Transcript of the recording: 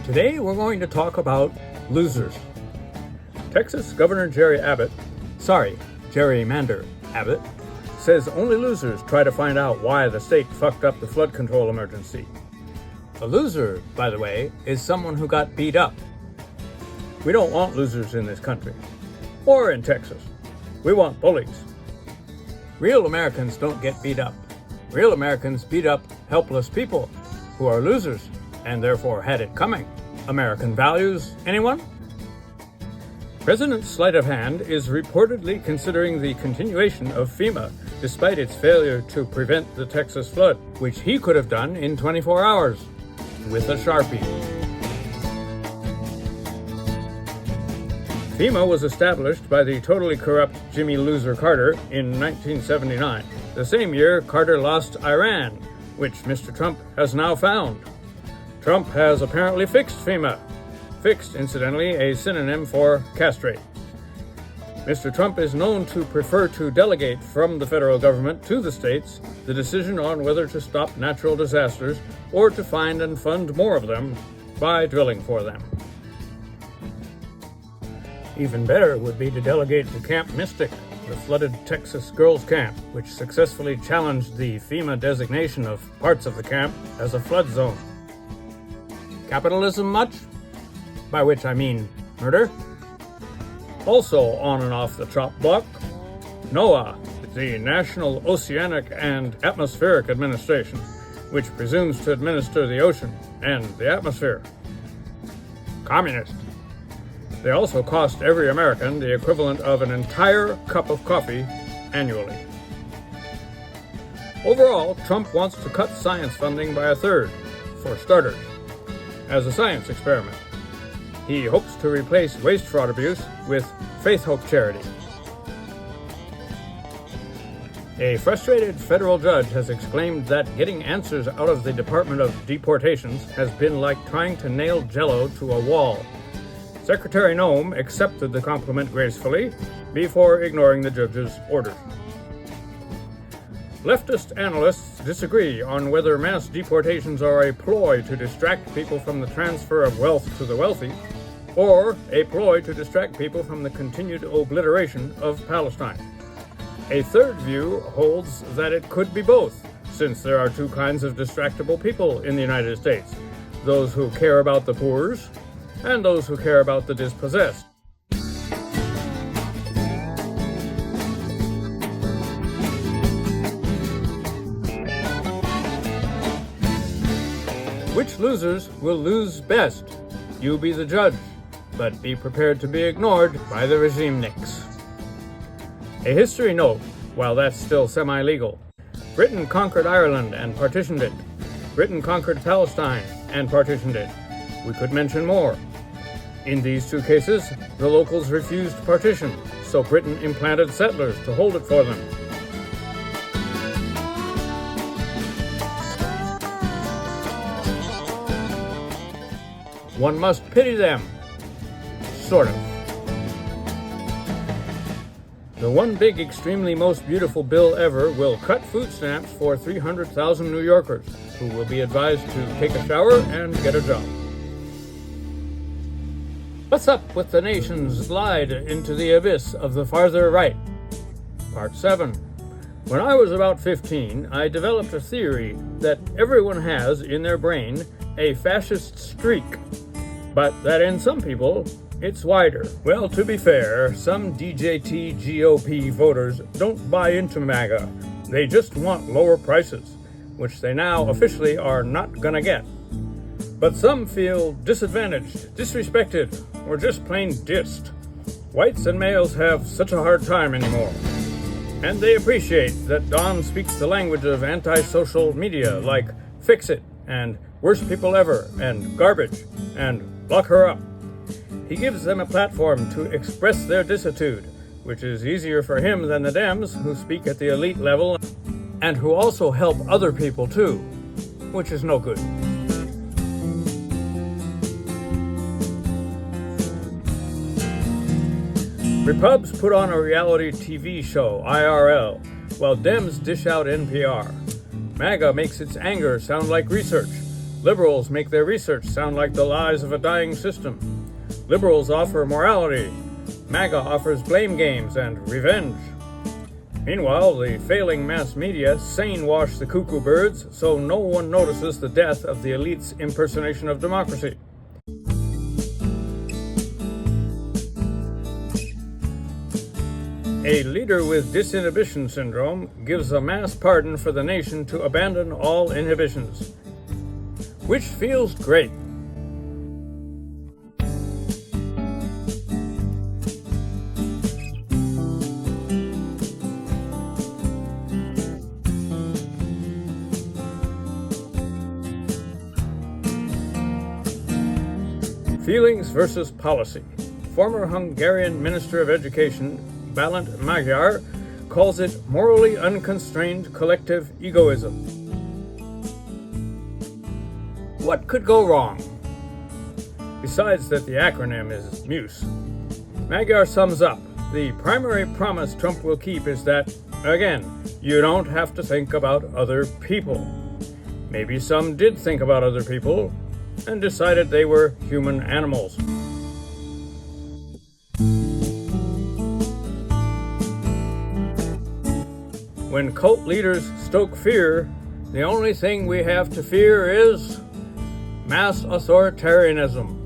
Today we're going to talk about losers. Texas Governor Gerrymander Abbott, says only losers try to find out why the state fucked up the flood control emergency. A loser, by the way, is someone who got beat up. We don't want losers in this country, or in Texas. We want bullies. Real Americans don't get beat up. Real Americans beat up helpless people who are losers and therefore had it coming. American values, anyone? President Sleight of Hand is reportedly considering the continuation of FEMA despite its failure to prevent the Texas flood, which he could have done in 24 hours with a Sharpie. FEMA was established by the totally corrupt Jimmy Loser Carter in 1979, the same year Carter lost Iran, which Mr. Trump has now found. Trump has apparently fixed FEMA. Fixed, incidentally, a synonym for castrate. Mr. Trump is known to prefer to delegate from the federal government to the states the decision on whether to stop natural disasters or to find and fund more of them by drilling for them. Even better would be to delegate to Camp Mistook, the flooded Texas girls' camp, which successfully challenged the FEMA designation of parts of the camp as a flood zone. Capitalism much? By which I mean murder. Also on and off the chop block, NOAA, the National Oceanic and Atmospheric Administration, which presumes to administer the ocean and the atmosphere. Communist. They also cost every American the equivalent of an entire cup of coffee annually. Overall, Trump wants to cut science funding by a third, for starters, as a science experiment. He hopes to replace wastefraudabuse with faith hope charity. A frustrated federal judge has exclaimed that getting answers out of the Department of Deportations has been like trying to nail Jell-O to a wall. Secretary Noem accepted the compliment gracefully before ignoring the judge's orders. Leftist analysts disagree on whether mass deportations are a ploy to distract people from the transfer of wealth to the wealthy, or a ploy to distract people from the continued obliteration of Palestine. A third view holds that it could be both, since there are two kinds of distractible people in the United States: those who care about the poor and those who care about the dispossessed. Which losers will lose best? You be the judge, but be prepared to be ignored by the regime nicks. A history note, while that's still semi-legal. Britain conquered Ireland and partitioned it. Britain conquered Palestine and partitioned it. We could mention more. In these two cases, the locals refused partition, so Britain implanted settlers to hold it for them. One must pity them. Sort of. The one big, extremely most beautiful bill ever will cut food stamps for 300,000 New Yorkers who will be advised to take a shower and get a job. What's up with the nation's slide into the abyss of the farther right? Part 7. When I was about 15, I developed a theory that everyone has in their brain a fascist streak, but that in some people, it's wider. Well, to be fair, some DJT GOP voters don't buy into MAGA. They just want lower prices, which they now officially are not gonna get. But some feel disadvantaged, disrespected, or just plain dissed. Whites and males have such a hard time anymore. And they appreciate that Don speaks the language of anti-social media like fix it, and worst people ever, and garbage, and lock her up. He gives them a platform to express their disitude, which is easier for him than the Dems, who speak at the elite level and who also help other people too, which is no good. Repubs put on a reality TV show, IRL, while Dems dish out NPR. MAGA makes its anger sound like research, Liberals make their research sound like the lies of a dying system. Liberals offer morality. MAGA offers blame games and revenge. Meanwhile, the failing mass media sane-wash the cuckoo birds so no one notices the death of the elite's impersonation of democracy. A leader with disinhibition syndrome gives a mass pardon for the nation to abandon all inhibitions, which feels great. Feelings versus policy. Former Hungarian Minister of Education Balint Magyar calls it morally unconstrained collective egoism. What could go wrong? Besides that the acronym is MUSE. Magyar sums up, the primary promise Trump will keep is that, again, you don't have to think about other people. Maybe some did think about other people and decided they were human animals. When cult leaders stoke fear, the only thing we have to fear is mass authoritarianism.